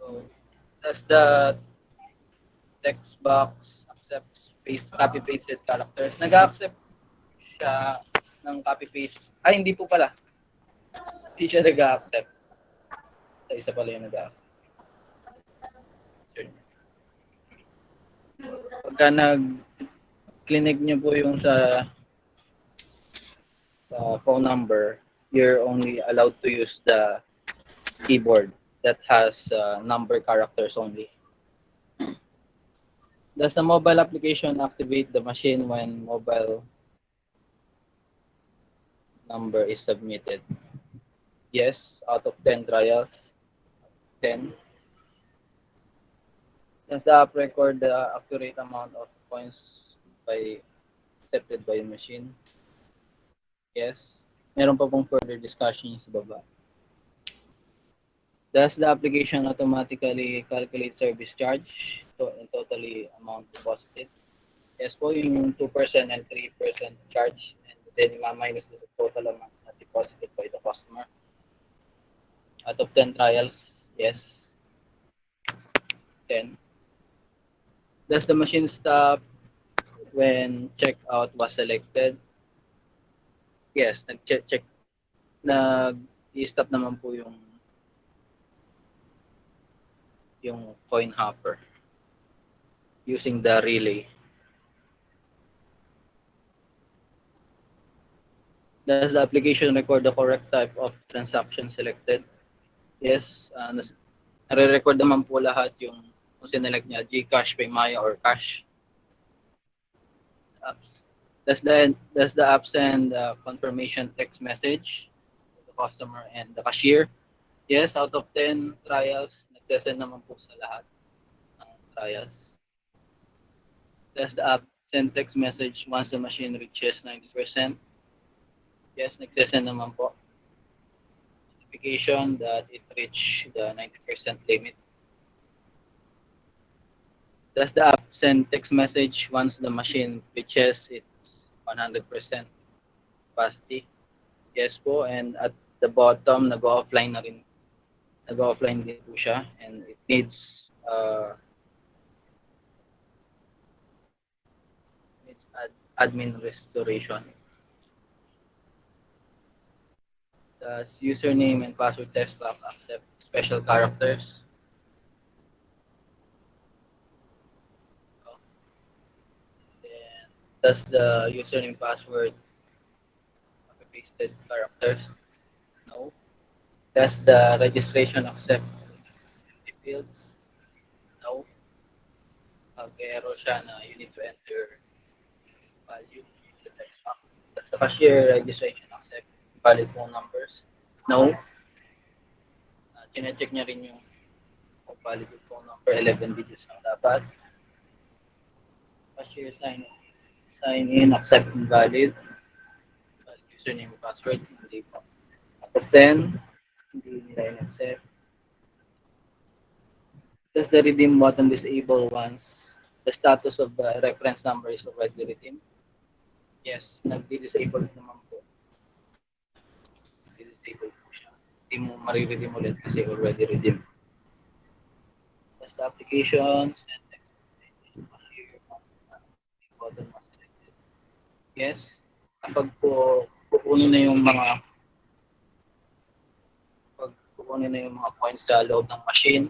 So, does the text box accepts copy pasted characters? Nag-accept siya ng copy paste. Ay, hindi po pala. Hindi siya nag-accept. Sa isa pala yung nag-accept. Pagka nag-clinic nyo po yung sa phone number, you're only allowed to use the keyboard that has number characters only. Does the mobile application activate the machine when mobile number is submitted? Yes, out of 10 trials, 10. Does the app record the accurate amount of points by accepted by the machine? Yes. Meron pa pong further discussion sa baba. Does the application automatically calculate service charge in totally amount deposited? Yes po, yung 2% and 3% charge, and then minus the total amount na deposited by the customer. Out of 10 trials, yes. 10. Does the machine stop when checkout was selected? Yes, nag-i-stop naman po yung coin hopper using the relay. Does the application record the correct type of transaction selected? Yes, nare-record naman po lahat yung kung sinelect niya, GCash, Paymaya, or cash. Apps. Does the app send confirmation text message to the customer and the cashier? Yes, out of 10 trials, nagsesend naman po sa lahat ng trials. Does the app send text message once the machine reaches 90%? Yes, nagsesend naman po. Notification that it reached the 90% limit. Does the app send text message once the machine reaches its 100% capacity? Yes po, and at the bottom, nag-offline na rin. Nag-offline din po siya, and it needs admin restoration. Does username and password text box accept special characters? Then, does the username password copy-pasted characters? No. Does the registration accept empty fields? No. Mag-error siya na you need to enter value in the text box. Does the cashier registration accept valid phone numbers? No. Chine-check niya rin yung valid phone number, 11 digits lang dapat. Cashier sign in, accept invalid. Valid username and password, hindi po. Out of 10, hindi nila in-accept. Does the redeem button disable once the status of the reference number is already redeemed? Yes, nag-disable naman po. Nag-disable po siya. Hindi mo mariredeem ulit kasi already redeemed. Does the application send text message button was selected? Yes. Kapag po kukunin na yung mga points sa loob ng machine,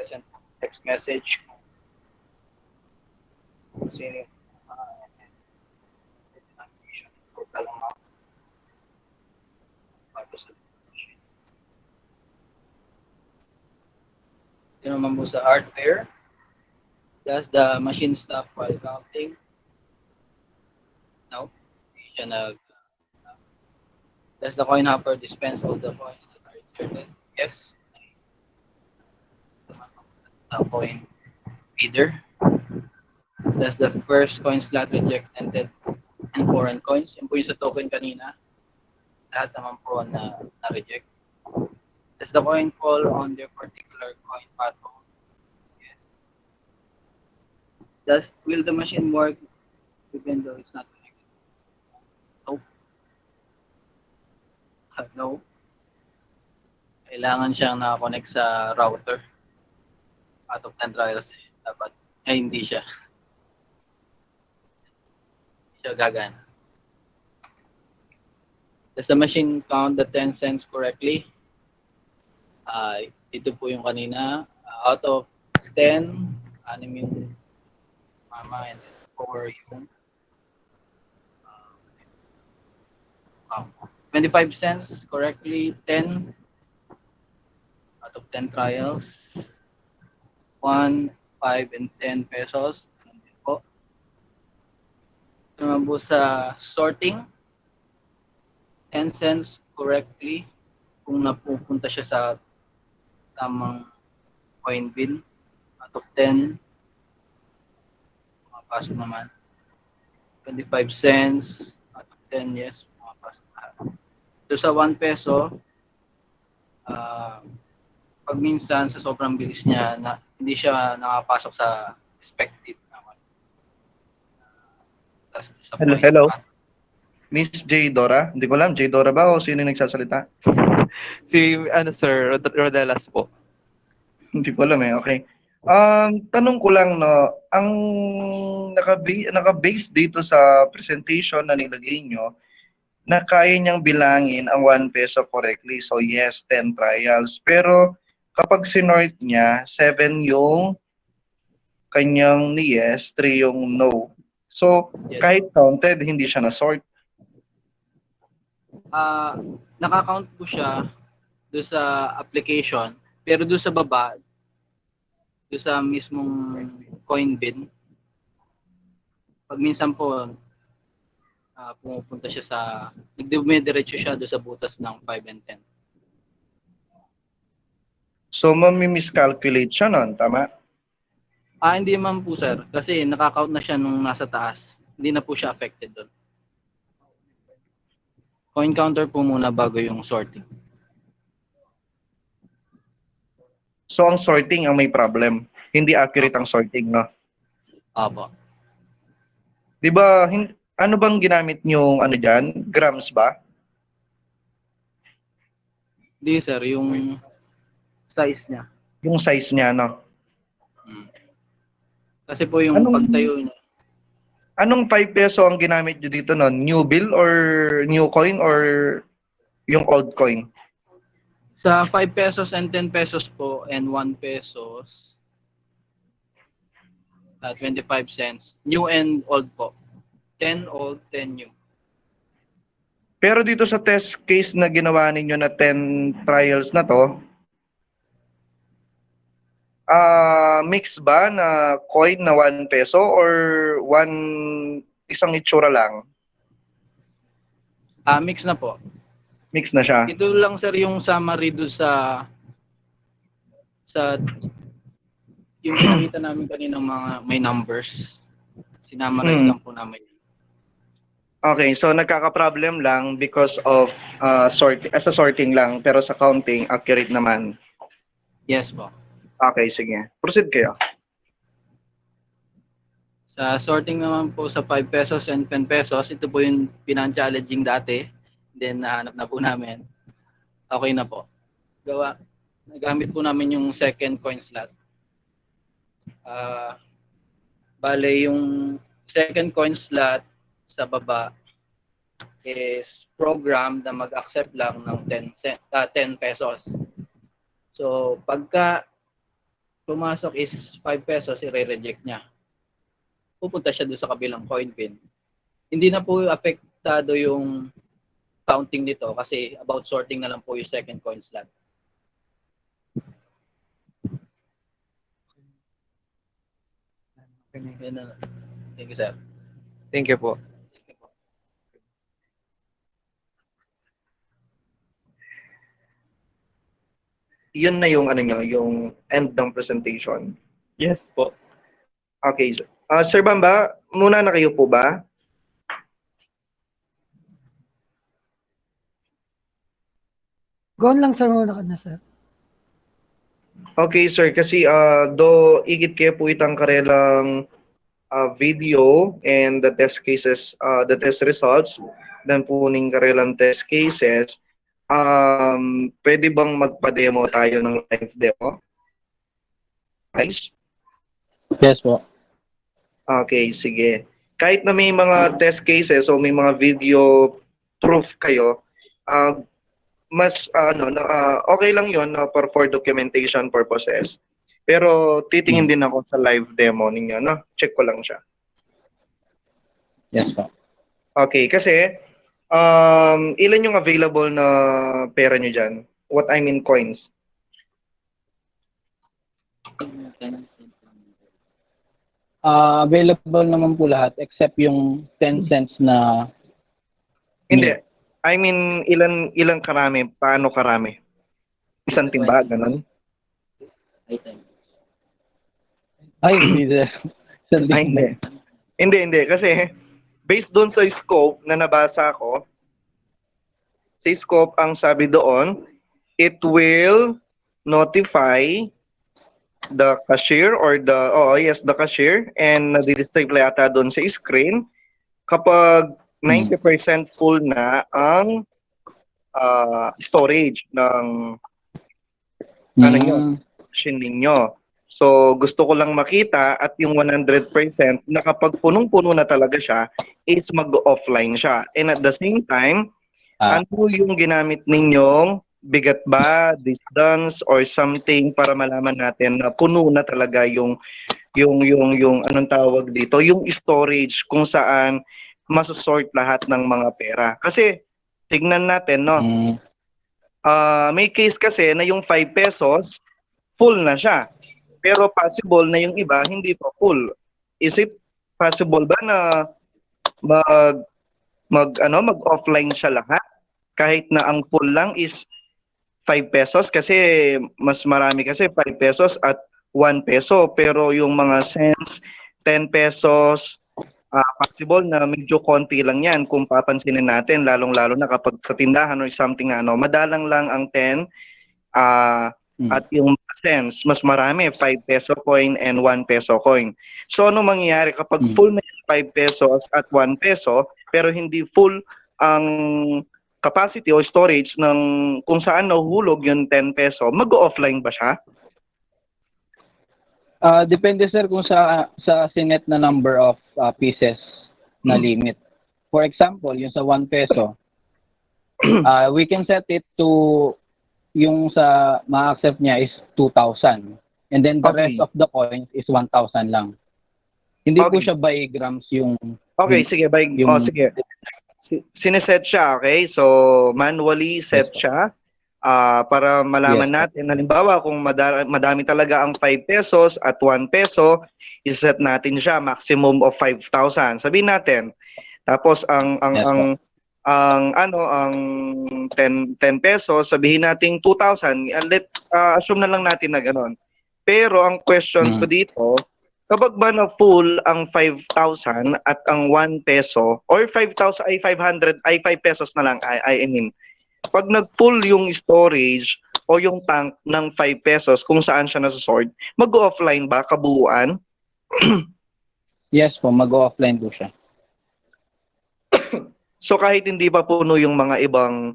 send text message kung sino yung total amount para sa machine. Ito naman po sa hardware. Does the machine stop while counting? No. Hindi siya does the coin hopper dispense all the coins that are inserted? Yes. The coin feeder. Does the first coin slot reject entered and foreign coins? Yung po yung sa token kanina. Lahat naman po na-reject. Does the coin fall on their particular coin pattern? Yes. Will the machine work even though it's not connected? Nope. No. Kailangan siyang nakakonect sa router. Out of 10 trials, dapat. Hindi siya. Hindi siya gagana. Does the machine count the 10 cents correctly? Ito po yung kanina. Out of 10, anim yung mama and 4 yung 25 cents correctly, 10 out of 10 trials, 1, 5, and 10 pesos. Po. Ito naman po sa sorting, 10 cents correctly kung napupunta siya sa tamang coin bin. Out of 10, mapasok naman. 25 cents, out of 10, yes, mapasok lahat. So sa 1 peso, pag minsan sa sobrang bilis niya, hindi siya nakapasok sa respective naman. Hello, hello. Miss J. Dora? Hindi ko alam, J. Dora ba o sino yung nagsasalita? Si, Sir Rodelas po. Hindi ko alam eh, okay. Tanong ko lang, no, ang naka-base dito sa presentation na nilagay nyo, na kaya niyang bilangin ang 1 peso correctly. So yes, 10 trials. Pero kapag sinort niya, 7 yung kanyang ni yes, 3 yung no. So Yes. kahit counted, hindi siya na-sort. Naka-count po siya doon sa application, pero doon sa baba, doon sa mismong coin bin, pag minsan po, pumupunta siya sa, nagdumidiretso siya doon sa butas ng 5 and 10. So mami-miscalculate siya nun, tama? Hindi man po sir, kasi nakaka-count na siya nung nasa taas. Hindi na po siya affected doon. Coin counter po muna bago yung sorting. So ang sorting ang may problem. Hindi accurate ang sorting, no? Opo. Di ba, ano bang ginamit niyong ano dyan? Grams ba? Hindi sir, yung size niya. Yung size niya, no? Kasi po yung pagtayo niya. Anong 5 peso ang ginamit nyo dito nun? New bill or new coin or yung old coin? Sa 5 pesos and 10 pesos po and 1 pesos, 25 cents. New and old po. 10 old, 10 new. Pero dito sa test case na ginawa ninyo na 10 trials na to, mix ba na coin na 1 peso or isang itsura lang? Mix na po. Mix na siya. Ito lang sir yung summary do sa yung pinakita namin kaninang mga may numbers. Sinamarize lang po namin. Okay, so nagkaka-problem lang because of sorting lang, pero sa counting accurate naman. Yes po. Okay, sige. Proceed kayo. Sa sorting naman po sa 5 pesos and 10 pesos, ito po yung pinang-challenging dati. Then nahanap na po namin. Okay na po. Nagamit po namin yung second coin slot. Bale yung second coin slot sa baba is program na mag-accept lang ng 10 pesos. So pagka pumasok is 5 pesos, i-reject niya. Pupunta siya doon sa kabilang coin pin. Hindi na po apektado yung counting nito kasi about sorting na lang po yung second coin slot. Thank you, sir. Thank you po. Yun na yung ano nyo, yung end ng presentation. Yes po. Okay. Sir Bamba, muna na kayo po ba? Gone lang sir muna ka na sir. Okay sir, kasi do igit kayo po itang karelang video and the test cases, the test results, dan po ning karelang test cases, Pwede bang magpa-demo tayo ng live demo? Guys? Yes po. Okay, sige. Kahit na may mga test cases o may mga video proof kayo, mas okay lang 'yon for documentation purposes. Pero titingin din ako sa live demo ninyo, no? Check ko lang siya. Yes po. Okay, kasi ilan yung available na pera nyo dyan? What I mean coins. Available naman po lahat except yung 10 cents na Hindi. I mean, ilang karami? Paano karami? Isang timba, ganun? ay hindi sir. Sir, Ay, hindi. Hindi. Kasi, based doon sa scope na nabasa ko, sa scope ang sabi doon, it will notify the cashier or the cashier and nadi-display yata doon sa screen kapag 90% full na ang storage ng ano nyo, machine ninyo. So, gusto ko lang makita at yung 100% na kapag punong-puno na talaga siya, is mag-offline siya. And at the same time, ano yung ginamit ninyong bigat ba, distance, or something para malaman natin na puno na talaga yung anong tawag dito, yung storage kung saan masusort lahat ng mga pera. Kasi, tignan natin, no? May case kasi na yung 5 pesos, full na siya. Pero possible na yung iba, hindi pa full. Is it possible ba na mag-offline siya lahat? Kahit na ang full lang is 5 pesos kasi mas marami kasi 5 pesos at 1 peso. Pero yung mga cents, 10 pesos, possible na medyo konti lang yan kung papansinin natin, lalong-lalo na kapag sa tindahan or something madalang lang ang 10 at yung cents, mas marami, 5 peso coin and 1 peso coin. So ano mangyayari kapag full na yung 5 pesos at 1 peso pero hindi full ang capacity o storage ng kung saan nahuhulog yung 10 peso, mag-offline ba siya? Depende sir kung sa sinet na number of pieces na limit. For example, yung sa 1 peso, we can set it to yung sa ma-accept niya is 2,000. And then the rest of the coins is 1,000 lang. Hindi po siya by grams yung... Okay, sige. Sige. Sineset siya, okay? So, manually set siya para malaman natin. Halimbawa, kung madami talaga ang 5 pesos at 1 peso, iset natin siya maximum of 5,000. Sabihin natin. Tapos, ang 10 pesos, sabihin natin 2,000. Assume na lang natin na gano'n. Pero ang question ko dito, kapag ba na full ang 5,000 at ang 1 peso or 5,000 ay 500 ay 5 pesos na lang I mean. Pag nag-full yung storage o yung tank ng 5 pesos kung saan siya nasa-sort, mag-offline ba kabuuan? Yes po, mag-offline po siya. So kahit hindi pa puno yung mga ibang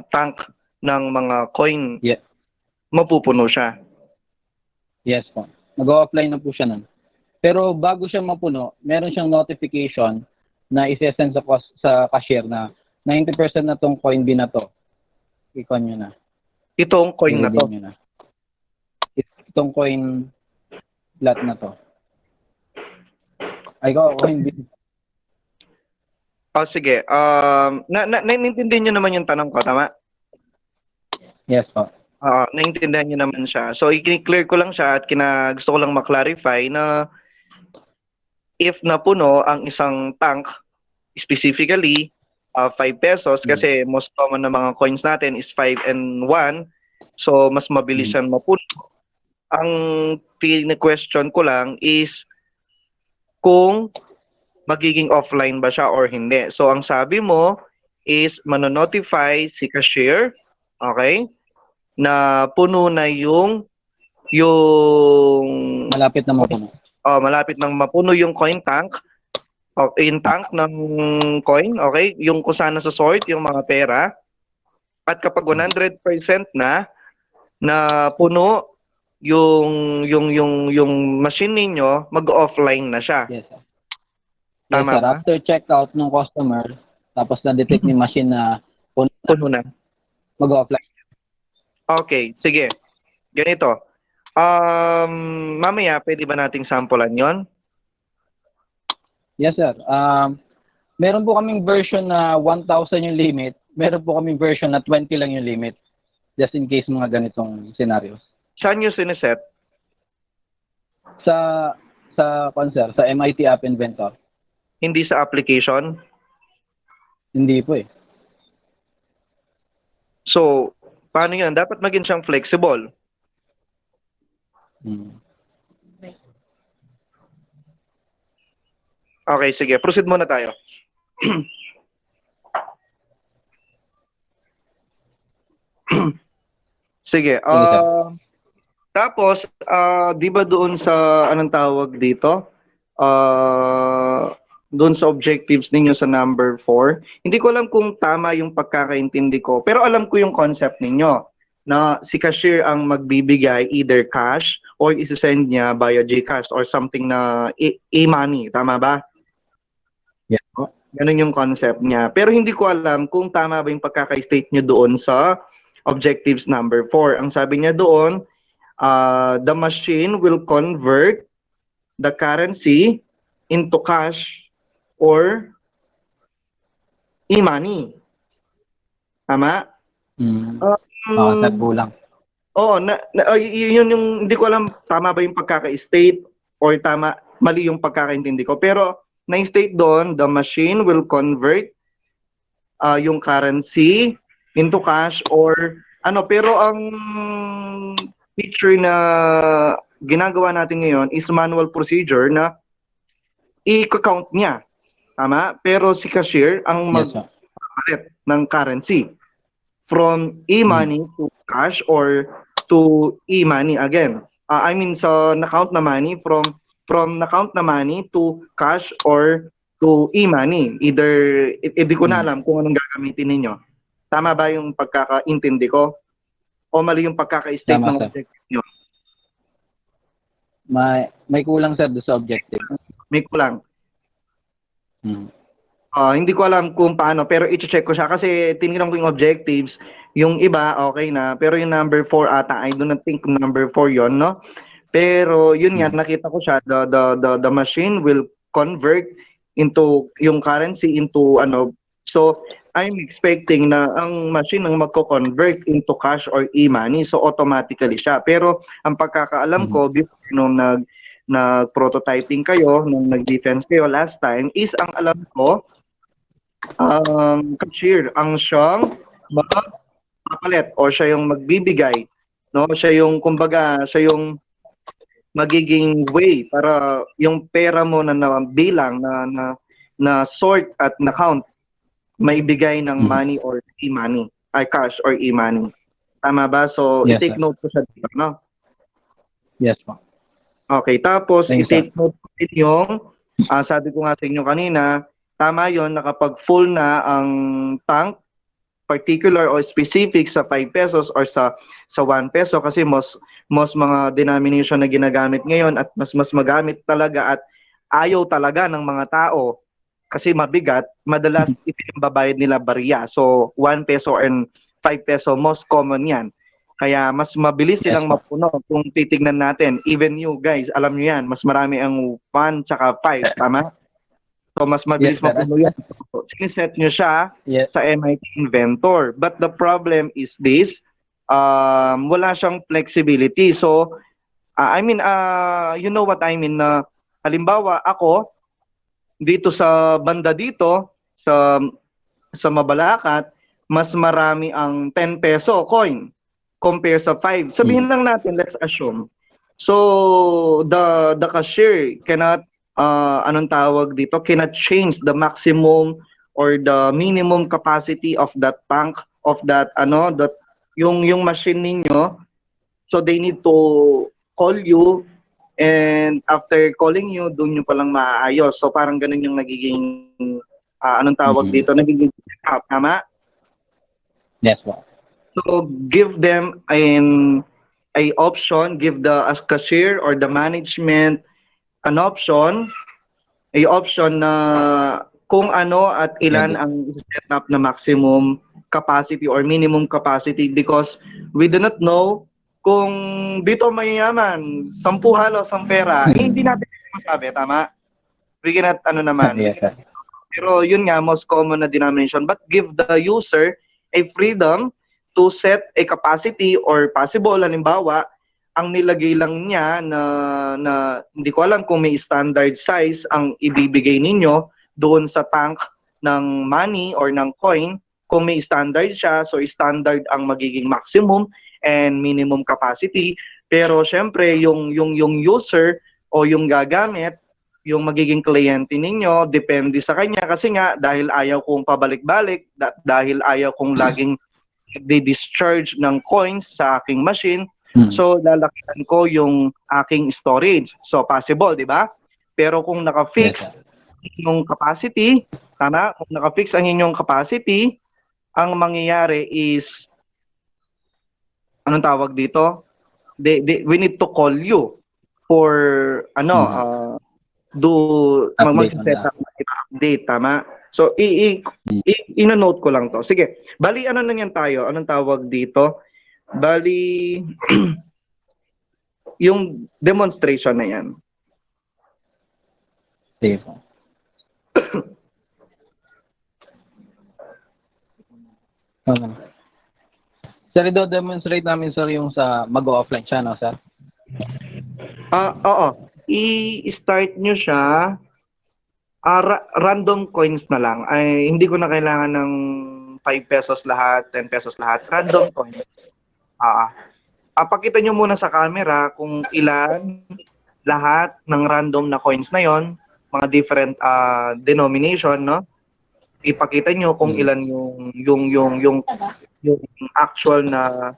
tank ng mga coin, mapupuno siya. Yes po. Mag-offline na po siya nun. Pero bago siya mapuno, meron siyang notification na isesend sa cashier na 90% na tong coin bin na to. Ikon nyo na. Itong coin na to? Itong coin lot na to. Ay ko, coin bin. Sige. Naintindihan nyo naman yung tanong ko, tama? Yes po. Naintindihan nyo naman siya. So, i-clear ko lang siya at gusto ko lang ma-clarify na if napuno ang isang tank, specifically, 5 pesos, kasi most common na mga coins natin is 5 and 1, so mas mabilis siyang mapuno. Ang question ko lang is kung magiging offline ba siya or hindi. So, ang sabi mo is manonotify si cashier, okay, na puno na yung malapit na mapuno. Malapit nang mapuno yung coin tank o in tank ng coin, okay, yung kung saan nasa sort yung mga pera. At kapag 100% na puno yung machine ninyo, mag-offline na siya. Yes, sir. Yes, Tama sir. ba? After checkout ng customer, tapos na-detect ni machine na Puno na. mag-offline. Okay, sige. Ganito. Mamaya, pwede ba nating sampulan yon? Yes, sir. Meron po kaming version na 1,000 yung limit. Meron po kaming version na 20 lang yung limit. Just in case mga ganitong scenarios. Saan nyo siniset? Sa sir, sa MIT App Inventor. Hindi sa application? Hindi po eh. So, paano yan? Dapat maging siyang flexible. Hmm. Okay, sige. Proceed muna tayo. Sige. Tapos, di ba doon sa, anong tawag dito? Doon sa objectives ninyo sa number 4, hindi ko alam kung tama yung pagkakaintindi ko. Pero alam ko yung concept ninyo na si cashier ang magbibigay either cash or isasend niya via GCash or something na e-money. Tama ba? Yes po. Ganun yung concept niya. Pero hindi ko alam kung tama ba yung pagkaka-state nyo doon sa objectives number 4. Ang sabi niya doon, the machine will convert the currency into cash or e-money. Tama? Sir, kulang. Oo, yun yung, hindi ko alam tama ba yung pagkaka-state or mali yung pagkakaintindi ko. Pero, na-state doon, the machine will convert yung currency into cash or ano. Pero ang feature na ginagawa natin ngayon is manual procedure na i-count niya. Tama? Pero si cashier ang magpapalit ng currency from e-money to cash or to e-money again. I mean, so na-count na money from na-count na money to cash or to e-money. Either, hindi ko na alam kung anong gagamitin ninyo. Tama ba yung pagkakaintindi ko? O mali yung pagkaka-state ng objective nyo? May kulang, sir, doon sa objective. May kulang. Hindi ko alam kung paano, pero i-check ko siya kasi tinignan ko yung objectives. Yung iba, okay na. Pero yung number 4 ata, I do not think number 4 yon, no? Pero yun nga, nakita ko siya, the machine will convert into yung currency into ano. So, I'm expecting na ang machine ang magko-convert into cash or e-money. So, automatically siya. Pero ang pagkakaalam ko, before nung nag-prototyping kayo, nung nag-defense kayo last time, is ang alam ko, cashier ang siyang magpapalit o siya yung magbibigay, no? Siya yung, kumbaga, siya yung magiging way para yung pera mo na bilang na sort at na count maibigay ng money or e-money, ay cash or e-money. Tama ba? So, yes, i-take note ko siya dito, no? Yes, po. Okay, tapos Thanks, i-take note ko din yung, sabi ko nga sa inyo kanina, tama yon na kapag full na ang tank, particular or specific sa 5 pesos or sa 1 peso kasi most mga denomination na ginagamit ngayon at mas magamit talaga at ayaw talaga ng mga tao kasi mabigat, madalas ipinambabayad nila barya. So 1 peso and 5 peso, most common yan. Kaya mas mabilis silang mapuno kung titignan natin. Even you guys, alam nyo yan, mas marami ang 1 tsaka 5, tama? So mas mabilis mapuno yan. So, siniset nyo siya sa MIT Inventor. But the problem is this, wala siyang flexibility. So, you know what I mean, na halimbawa ako, dito sa banda dito, sa Mabalacat, mas marami ang 10 peso coin compare sa 5. Sabihin lang natin, let's assume. So, the cashier cannot, anong tawag dito, cannot change the maximum or the minimum capacity of that tank, of that, yung machine ninyo. So, they need to call you, and after calling you, doon nyo palang maaayos. So, parang ganun yung nagiging, anong tawag dito, nagiging up, tama? Yes, po. So give them a option, give the as cashier or the management an option, a option na kung ano at ilan ang set up na maximum capacity or minimum capacity, because we do not know kung dito mayayaman, 10 halos ang pera, hindi natin masabi, tama? We cannot, ano naman. Yes, sir. Pero yun nga, most common na denomination. But give the user a freedom to set a capacity or possible, halimbawa, ang nilagay lang niya na hindi ko alam kung may standard size ang ibibigay ninyo doon sa tank ng money or ng coin. Kung may standard siya, so standard ang magiging maximum and minimum capacity. Pero syempre, yung user o yung gagamit, yung magiging kliyente ninyo, depende sa kanya. Kasi nga, dahil ayaw kong pabalik-balik, dahil ayaw kong laging di-discharge ng coins sa aking machine, so lalakihan ko yung aking storage. So possible, di ba? Pero kung naka-fix yung capacity, tama? Kung naka-fix ang inyong capacity, ang mangyayari is, anong tawag dito? We need to call you for, mag-set up, update, tama? So, ino-note ko lang to. Sige, bali, ano na yan tayo? Anong tawag dito? Bali, yung demonstration na yan. Sige po. Okay. Sir, demonstrate namin, sir, yung sa mag-offline siya, no, sir? Oo. I-start nyo siya, random coins na lang. Ay, hindi ko na kailangan ng 5 pesos lahat, 10 pesos lahat. Random coins. Pakita nyo muna sa camera kung ilan lahat ng random na coins na yon, mga different denomination, no? Ipakita nyo kung ilan yung actual na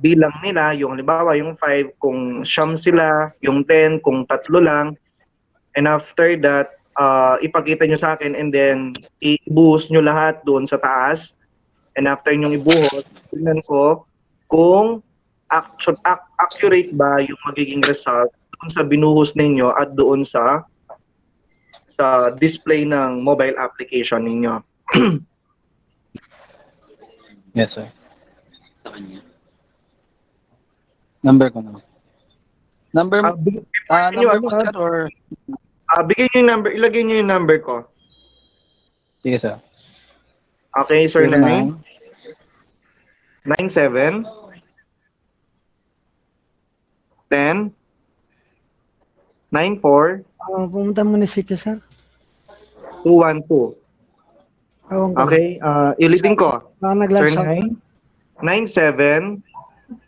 bilang nila, yung halimbawa yung 5 kung siyam sila, yung 10 kung 3 lang. And after that, ipakita nyo sa akin and then i-buhos nyo lahat doon sa taas. And after nyo ibuhos, tingnan ko kung accurate ba yung magiging result doon sa binuhos ninyo at doon sa display ng mobile application ninyo. Yes, sir. Number ko na. Number mo, sir, or? Bigay nyo yung number, ilagay nyo yung number ko. Sige, sir. Okay, sir, 9, 97, 10, 94, Pumunta munisipyo, sir. 212. Ewan ko. Okay, ulitin ko. Baka Sir, nag-live shout. 9, 97,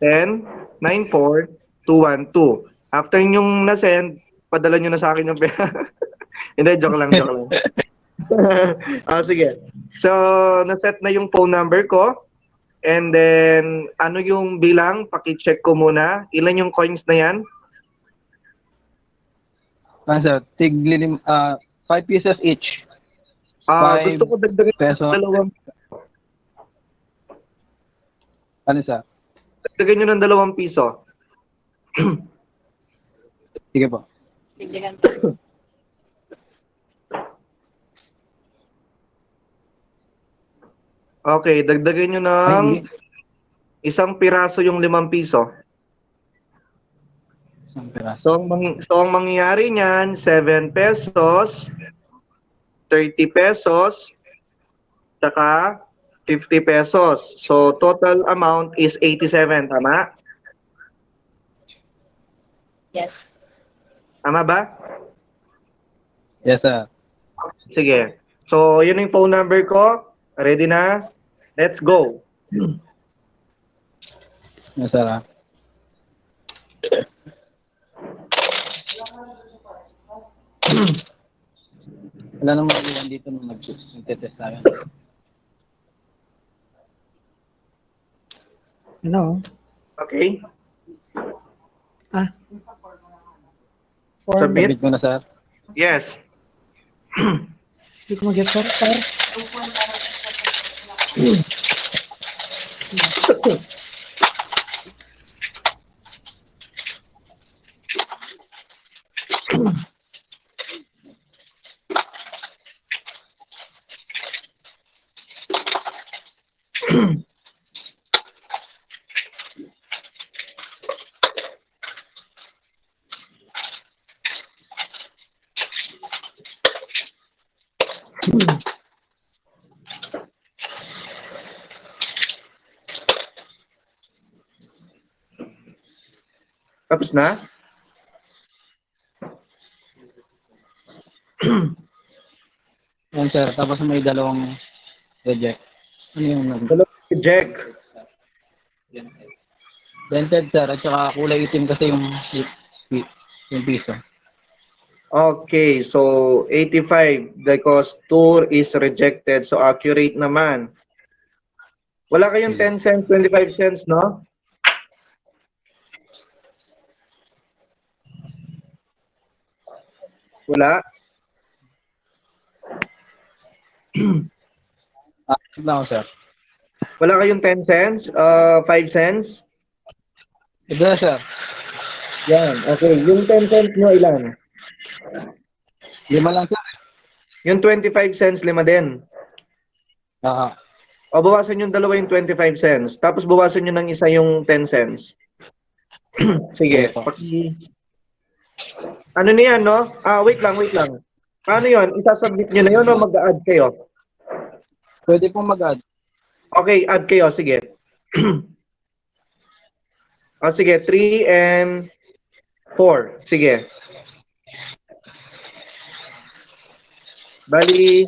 10, 94, 212. After nyong na-send, padala nyo na sa akin yung pera. Hindi, joke lang. Sige. So, na-set na yung phone number ko. And then, ano yung bilang? Paki-check ko muna. Ilan yung coins na yan? Sir, 5 pieces each. Gusto ko dagdagan Peso. ng 2. Ano, sir? Dagdagan nyo ng 2 piso. Sige po. Okay, dagdagan nyo ng 1 piraso yung 5 piso. Isang piraso. So, ang mangyayari niyan, 7 pesos, 30 pesos, saka 50 pesos. So, total amount is 87, tama? Yes. Tama ba? Yes, sir. Sige. So, yun yung phone number ko. Ready na? Let's go. Yes, sir. Wala namang ilan dito nung nag-test tayo. Ano? Okay. Form. Submit. Submit mo na, sir. Yes. Hindi ko mag-get, sir. Tapos na? Yan sir, tapos may dalawang reject. Ano yung Reject. dented sir, at saka kulay itim kasi yung piso. Okay, so 85 because 2 is rejected. So accurate naman. Wala kayong 10 cents, 25 cents, no? Wala? Lang ako sir. Wala kayong 10 cents, 5 cents? Ito na sir. Yan, okay. Yung 10 cents nyo ilan? 5 lang sir. Yung 25 cents, 5 din. Ah, O bawasan yung dalawa yung 25 cents. Tapos bawasan nyo ng isa yung 10 cents. Sige. Ano na yan, no? Wait lang. Paano yun? Isasubmit nyo na yun o mag-add kayo? pwede pong mag-add. Okay, add kayo. Sige. Sige, 3 and 4. Sige. Bali,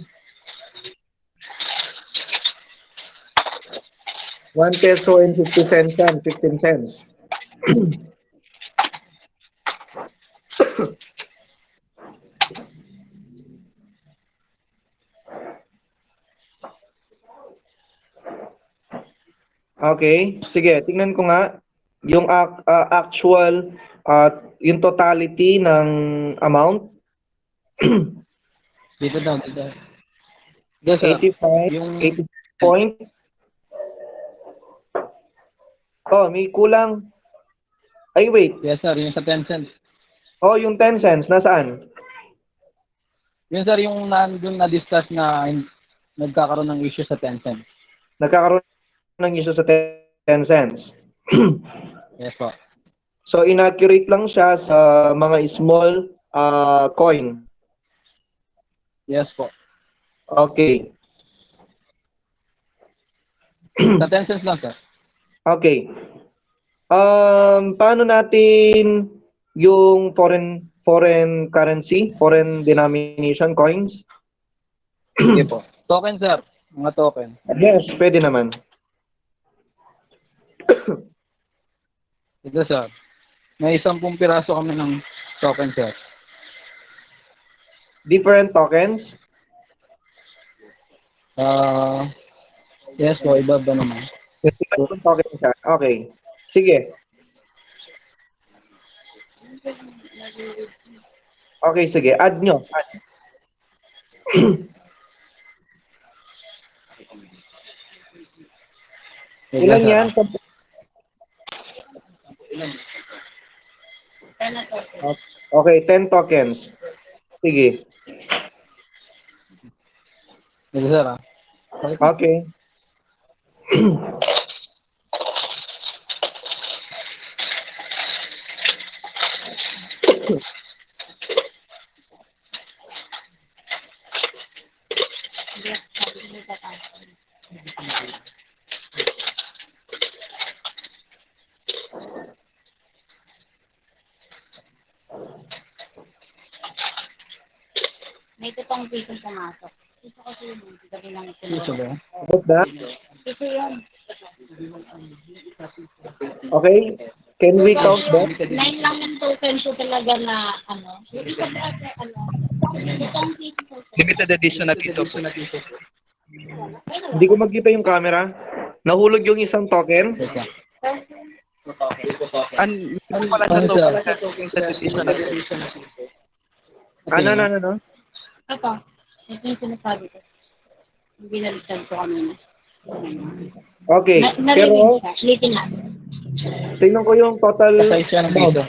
1 peso and 50 cents yan, 15 cents. Okay, sige, tingnan ko nga yung actual yung totality ng amount. Dito daw, dito. Dito sir. 85, Yung 80 point. Oh, may kulang. Ay, wait. yes sir, yung sa 10 cents. Oh, yung 10 cents, nasaan? Yun sir, yung nandun na-discuss na nagkakaroon ng issue sa 10 cents. Nagkakaroon ng issue sa 10 cents. Yes po. So, inaccurate lang siya sa mga small coin. Yes po. Okay. Sa 10 cents lang sir. Okay. Paano natin yung foreign currency, foreign denomination coins? Sige po. Token sir. Mga token. Yes, pwede naman. Ito sir. May 10 piraso kami ng token sir. Different tokens? Yes po, iba ba naman? Different tokens siya. Okay. Sige. Okay, sige. Add nyo. Add. Ilan yan? Okay, 10 tokens. Sige. Ito sir ah. Okay. May totoong piso pumasok. Piso kasi yun, gabi lang ito. Ito ba? What's that? Piso yun. Okay. Can we count that? 9 lang yung token ko talaga na, ano, hindi ko ba, totoong piso. Limited edition na piso po. Hindi ko magkita yung camera. Nahulog yung isang token. Teka. Meron pala siya token limited edition na piso. Ano? Ito, ito yung sinasabi ko. Yung binaliktad ko kanina. Okay, pero Narinig siya. Ulitin natin. tingnan ko yung total Size siya ng piso.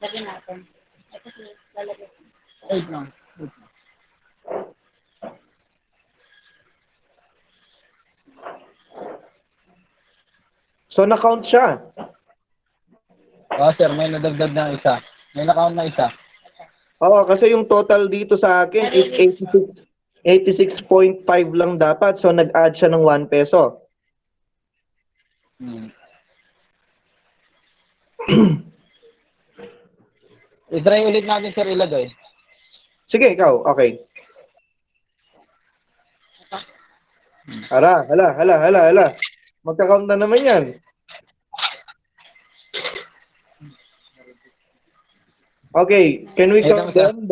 Lagyan natin. Ito si lalagyan. Wait lang. So, na-count siya. Sir, may nadagdag na isa. May na-count na isa. Oo, kasi yung total dito sa akin is 86.5 lang dapat. So, nag-add siya ng 1 peso. I-try ulit natin, sir, ilagay. Sige, ikaw. Okay. Hala. Magka-count na naman yan. Okay, can we count them,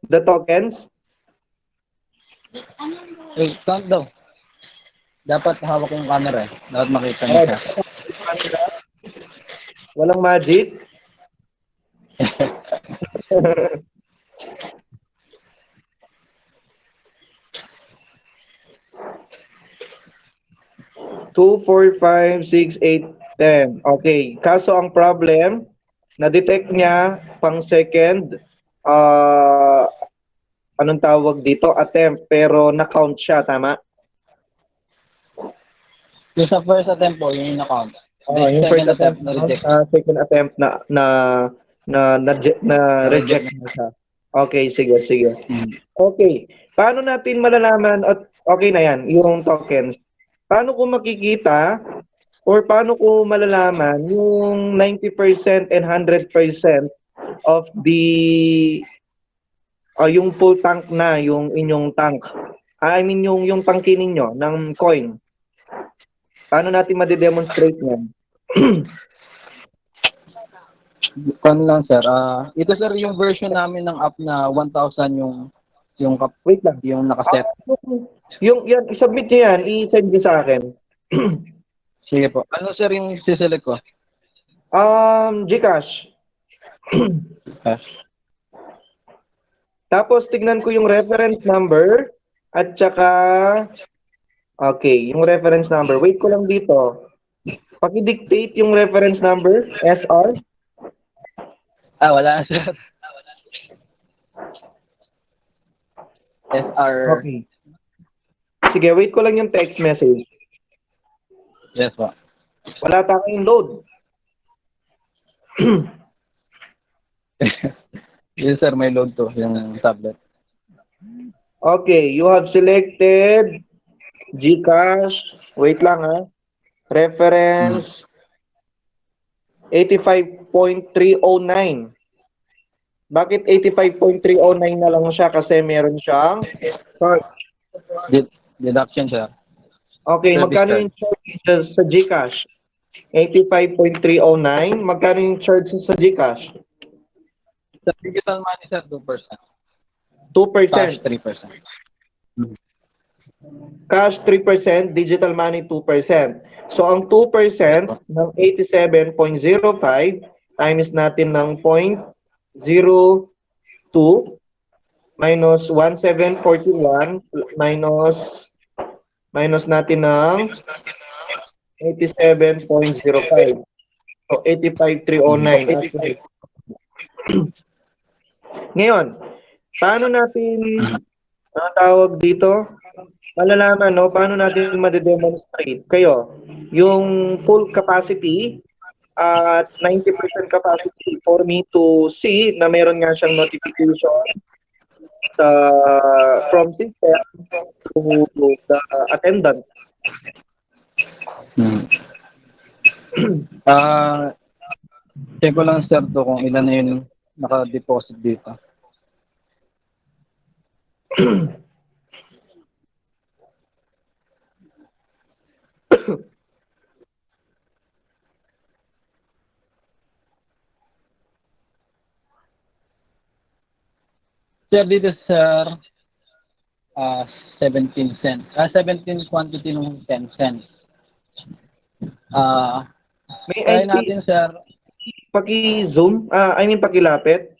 the tokens? Count daw. Dapat hawak yung camera eh. Dapat makita niya siya. Walang magic. Two, 4, 5, 6, 8, 10. Okay. Kaso ang problem, na-detect niya pang second, anong tawag dito? Attempt. Pero na-count siya, tama? Yung sa first attempt po, yung na-count. Yung first attempt, na-reject. second attempt na reject na siya. Okay, sige. Okay. Paano natin malalaman at okay na yan, yung tokens? Paano ko makikita or paano ko malalaman yung 90% and 100% of the yung full tank na, yung inyong tank? I mean yung tangke ninyo ng coin. Paano natin ma-demonstrate yan? Kan lang, sir. Ito, sir, yung version namin ng app na 1,000 Wait lang. yung nakaset. Yung yan, i-submit niyo yan, i-send niyo sa akin. Sige po. Ano, sir, yung siselect ko? GCash. Tapos tignan ko yung reference number at saka okay, yung reference number. Wait ko lang dito. Paki-dictate yung reference number, SR. Wala, sir. SR. Okay. Sige, wait ko lang yung text message. Yes po. Wala tayong load. Yes, sir, may load to, yung tablet. Okay, you have selected GCash. Wait lang ha. Reference 85.309. Bakit 85.309 na lang siya? Kasi meron siyang charge. Deduction, sir. Okay, Service magkano yung charge sa GCash? 85.309. Magkano yung charge sa GCash? Sa digital money, sir, 2%. 2%. Cash, 3%. Cash 3%, digital money 2%. So ang 2% ng 87.05 times natin ng 0.02 minus 1741 minus natin ng 87.05. So 85,309. Ngayon, paano natin tawag dito? Malalaman, no? Paano natin ma-demonstrate? Kayo, yung full capacity at 90% capacity for me to see na meron nga siyang notification from system to the attendant. Check ko lang, sir, to kung ilan na yun naka-deposit dito. Sir, dito, sir, 17 cents. 17 quantity ng 10 cents. May Try I see, natin, sir. paki-zoom, pakilapit.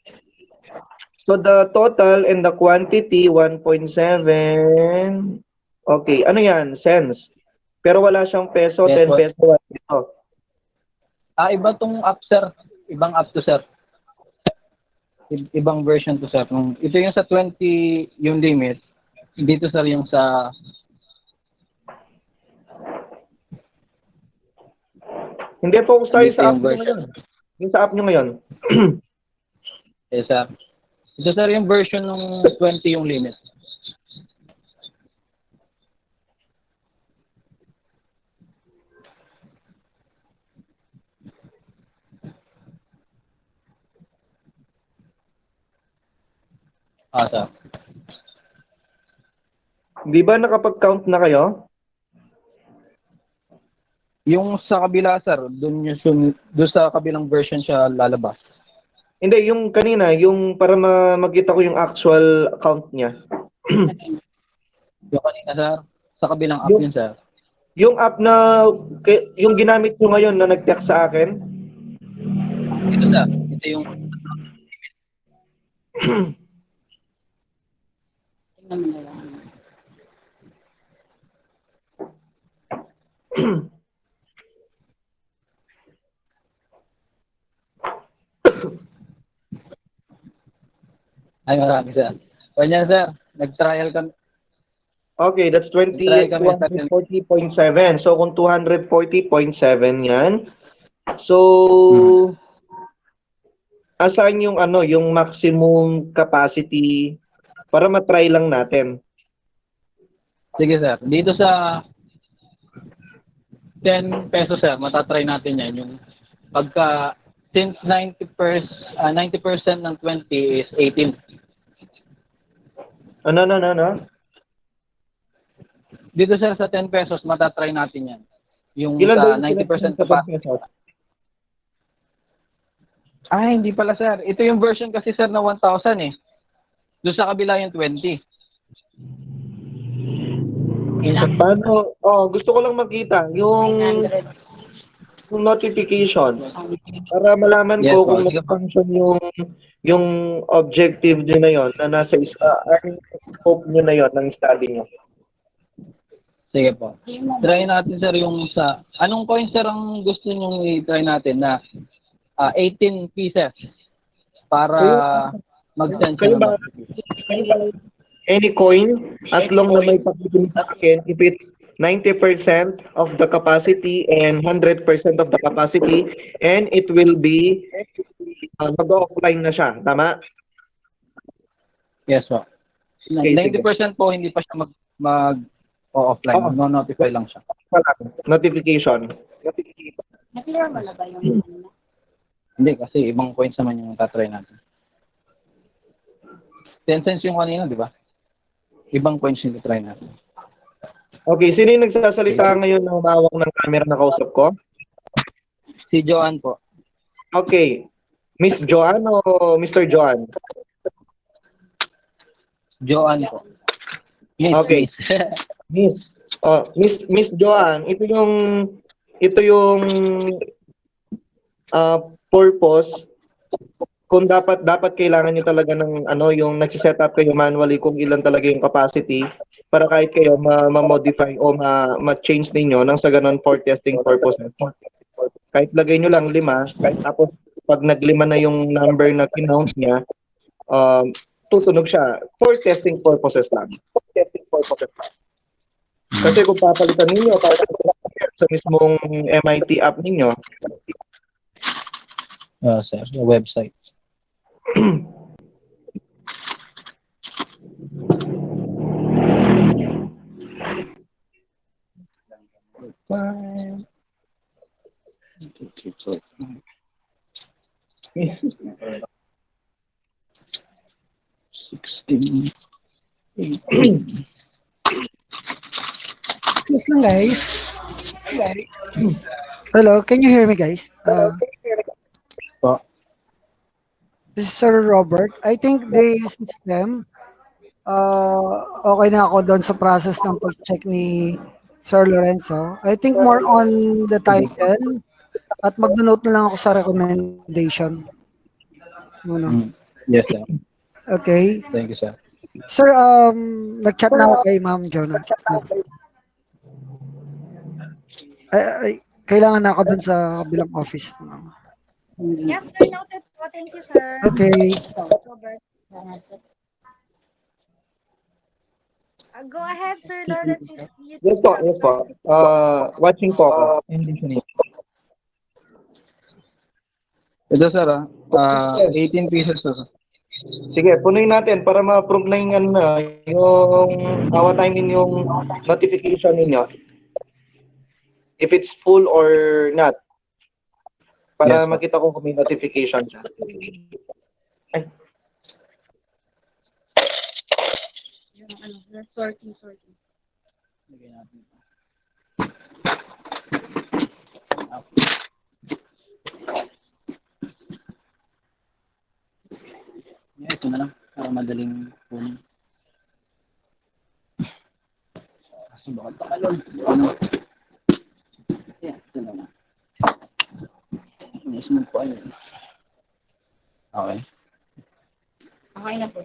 So the total and the quantity 1.7. Okay, ano yan? Cents. Pero wala siyang peso, Yes, 10 po. peso, 1 peso. Iba tong app, sir. Ibang app to, sir. Ibang version to, sir. Ito yung sa 20 yung limit. Dito, sir, yung sa... Hindi, focus tayo Dito sa yung app nyo version. ngayon. Yung sa app nyo ngayon. Yes, sir. Ito, sir, yung version ng 20 yung limit. Sir. Di ba nakapag-count na kayo? Yung sa kabila, sir, doon sa kabilang version siya lalabas. Hindi, yung kanina, yung para makita ko yung actual count niya. Yung kanina, sir, sa kabilang app Yung- yun, sir. Yung app na, yung ginamit nyo ngayon na nag-text sa akin, Ito, sir. Ito yung... Tingnan mo na lang. Ay, marami, sir. Kanya, sir, nag-trial kami. okay, that's Try kami sa 240.7. So, kung 240.7 yan, so, asan yung ano, yung maximum capacity para matry lang natin? Sige, sir. Dito sa 10 pesos, sir, matatry natin yan. Yung pagka, since 90% ng 20 is 18. Ano? Dito, sir, sa 10 pesos, matatry natin yan. Yung Ilan ba sa yung 90% sa pa. 10 pesos? Ay, hindi pala, sir. Ito yung version kasi, sir, na 1,000 eh. Doon sa kabila yung 20. Paano? Gusto ko lang makita yung 900. notification para malaman Yes, ko po. kung Sige po. function yung objective nyo na yon na nasa scope nyo na yon ng study nyo. Sige po. Try natin, sir, yung sa... Anong coin, sir, ang gusto nyo i-try natin na 18 pieces para mag-send siya Kayo ng ba? Any coin, as long na may pakikinig sa akin, if it's 90% of the capacity and 100% of the capacity, and it will be mag-offline na siya. Tama? Yes, po. Okay, 90% po, hindi pa siya mag-offline. Oo. No-notify lang siya. Notification. Na-clear mo na ba yung kanina? Hindi, kasi ibang coins naman yung tatry natin. 10 cents yung kanina, di ba? Ibang coins yung tatry natin. Okay, sino yung nagsasalita ngayon na humawak ng camera na kausap ko? Si Joanne po. Okay. Miss Joanne o Mr. Joanne? Joanne po. Miss, Okay. Miss. Miss Joanne, ito yung purpose kung dapat kailangan niyo talaga ng yung nagse-set up kayo manually kung ilan talaga yung capacity para kahit kayo ma-modify o ma-change ninyo nang sa ganun for testing purposes. Kahit lagay niyo lang 5, tapos pag naglima na yung number na kinount niya, tutunog siya for testing purposes lang. Kasi kung papalitan ninyo sa mismong MIT app ninyo, Sir, yung website. Five. 16. 18. Excuse lang, guys. Hello, can you hear me, guys? Po. This is Sir Robert. I think the system, okay na ako doon sa process ng pag-check ni Sir Lorenzo. I think more on the title at mag-note na lang ako sa recommendation. Muna. Yes, sir. Okay. Thank you, sir. Sir, nag-chat na ako kay Ma'am Jonah. Kailangan na ako dun sa kabilang office. Yes, sir. Noted po. Thank you, sir. Okay. Robert. Go ahead, Sir Lawrence. Yes po, yes po. Watching po ako. And listening. Ito sir, 18 pieces sir. Sige, punuin natin para ma-approve na yung, what I mean yung notification ninyo. If it's full or not. Para Yes, makita ko kung may notification siya. Ay, Yung sorting. Lagyan natin. Yeah, ito na lang. Para madaling kunin. Kasi baka pakalon. Yeah, ito na lang. Smooth po ayun. Okay. Okay na po.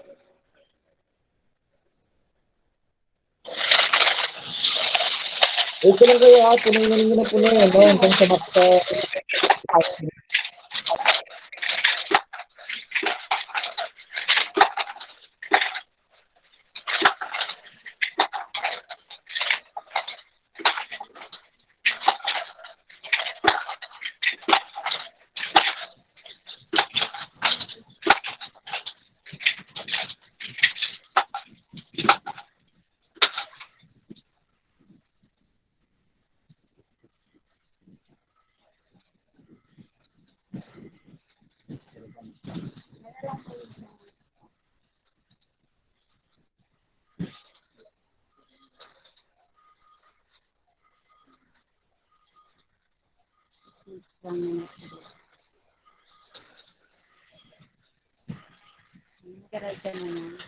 Ito lang kayo ha. Punuin na ninyo na punuin. No? Hanggang sa makta. Karagda na yan.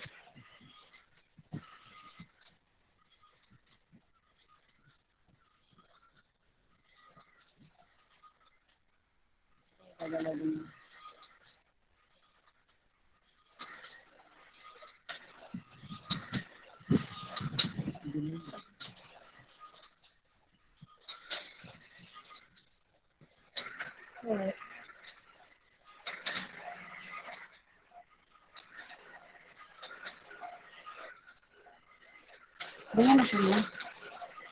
Ganyan na siya.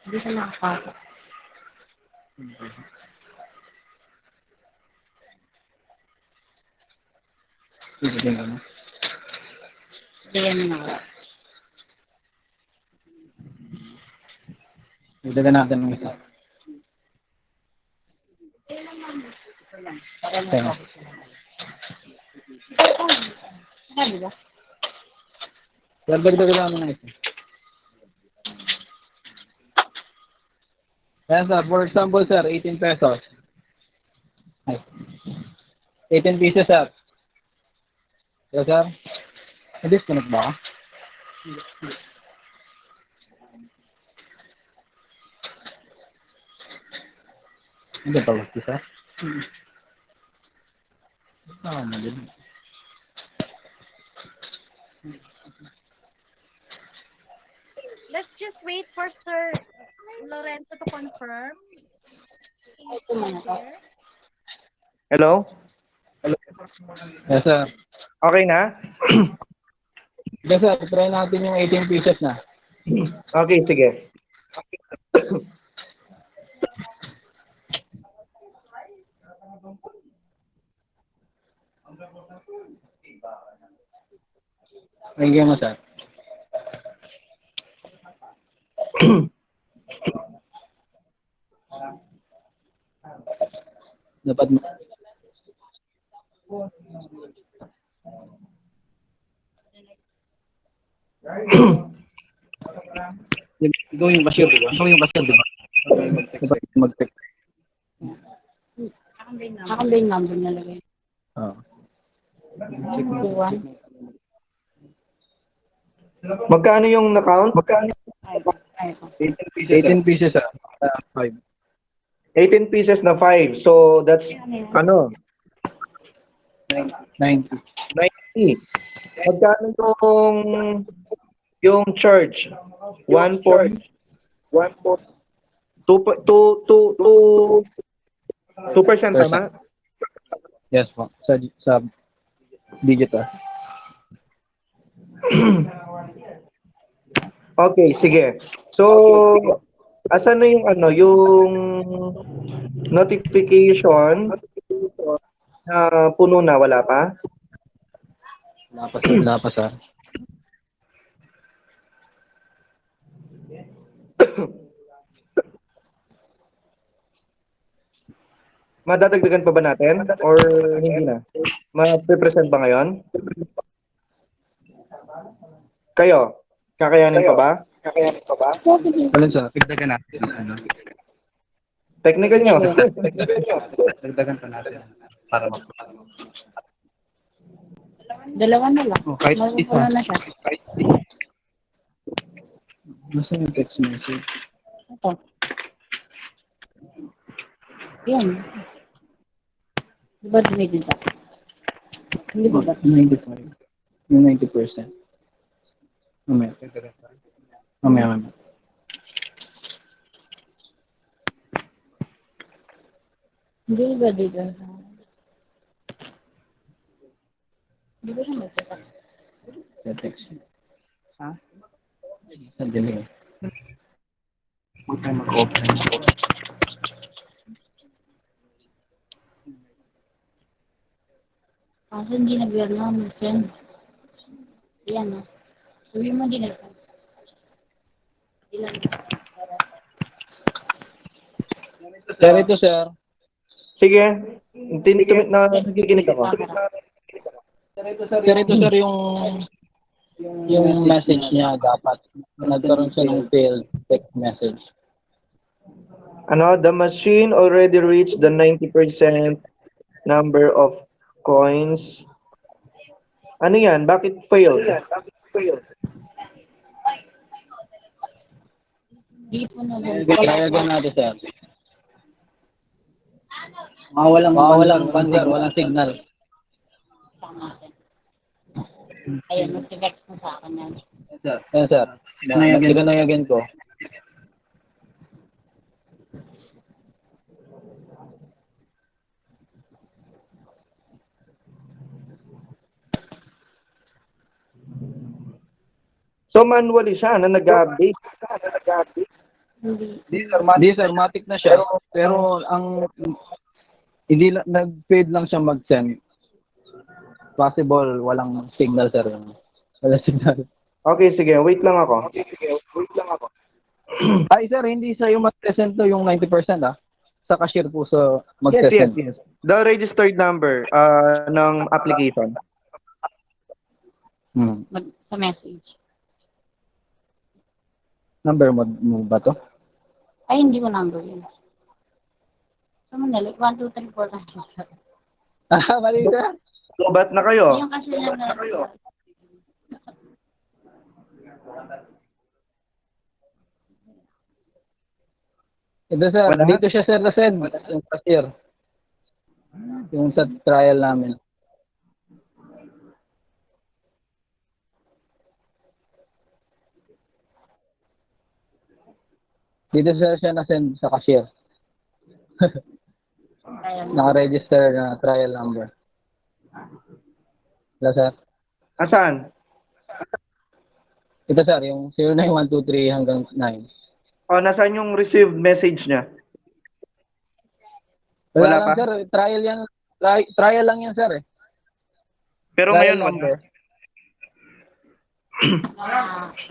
Hindi siya nakapasok. Sisipin ko na. Ganyan na ako. Dagdagan natin ng isa. Okay. Sabi ba? Dagdagan namin ng isa. Ayan sir, for example sir, 18 pesos. Ay. 18 pieces sir. Yes sir? Na-disconnect ba ako? Hindi pa ba sir? Mali. Let's just wait for Sir Lorenzo to confirm. He's not here. hello? Yes sir. Okay na? Yes sir, try natin yung 18 pieces na. Okay, sige. Bigyan mo sir. Dapat ikaw yung cashier, di ba? Ikaw yung cashier, di ba? Dapat mag-text. Akin ba yung number nalagay? Oo. 21. Magkano yung account? Ay, 18 pieces sir. 5. 18 pieces na 5. So, that's, 90. 90. Magkano yung charge? 1 for 2% tama? Yes po. Sa digital. Okay, sige. So, asan na yung yung notification na puno na, wala pa? Wala pa sir. Madadagdagan pa ba natin or hindi na? Ma-present ba ngayon? Kayo, kakayanin pa ba? Alin sir? Dagdagan natin. Ano? Technical nyo. Dagdagan pa natin. Para Dalawa na lang. kahit Mapupuno na siya. Nasa yung text message? Ito. Yan. Di ba dumidin pa? Hindi ba ba? 95. Yung 90%. Mamaya. Mamaya. Hindi ba dito? Hindi ba siya magkita? Sa text. Ha? Sa delay. huwag tayo mag-open. Kaso hindi nag-alarm. Send. Yan na. Sabi mo hindi nag-alarm. Ilan? Sir, ito sir. Sige, nakikinig ako. Sir, ito sir yung message niya dapat. Nagkaroon siya ng failed text message. The machine already reached the 90% number of coins. Ano yan? Bakit failed? Hindi po na Kaya natin sir. Walang sir, walang signal. Ayun, nag-text mo sa akin yan. Yan sir. Sinanayagan ko. So manually siya na nag-update. Hindi. Hindi sir, matic na siya. Pero ang hindi nag-fade lang siya mag-send. Possible walang signal sir. Walang signal. Okay, sige. Wait lang ako. Ay sir, hindi sa yung mag-send to yung 90% ah. Sa cashier po sa Yes, mag-send. yes. The registered number ng application. Sa message. Number mo ba to? Ay, hindi ko number yun. So, manali. 1, 2, 3, 4, 5, 6, 7. Mali sir. Lobat na kayo. Yung kasi lang na... Ito sir, Wala? dito siya sir na send. Yung cashier. Yung sa trial namin. Dito siya na-send sa cashier. Naka-register na trial number. Wala sir. Asan? Ito sir, yung 09123 hanggang 9. Nasaan yung received message niya? Wala Wala lang pa? sir, trial yan. Trial lang yan sir eh. Pero Trial ngayon wala. number.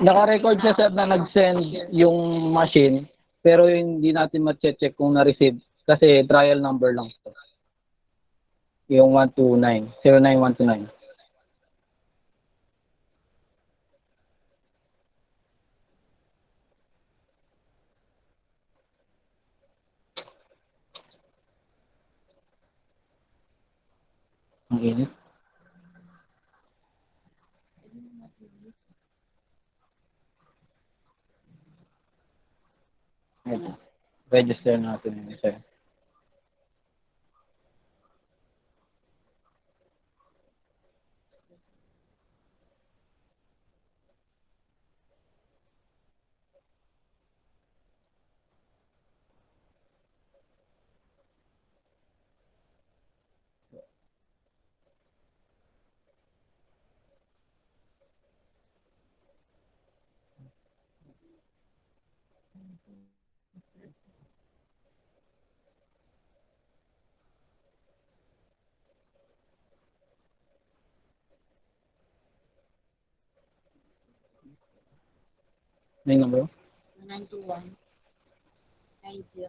Naka-record siya sir na nag-send yung machine, pero hindi natin ma-check kung na-receive kasi trial number lang ito. Yung 129, 09129. Ang init. Ito. Register natin yun sir. May number? 921 90.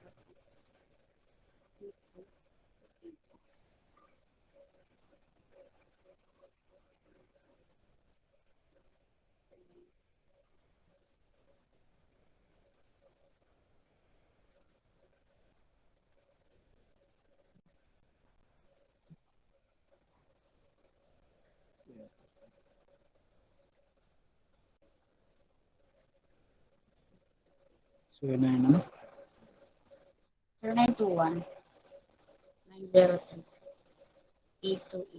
So, yun na yun, ano? 0921 902 828.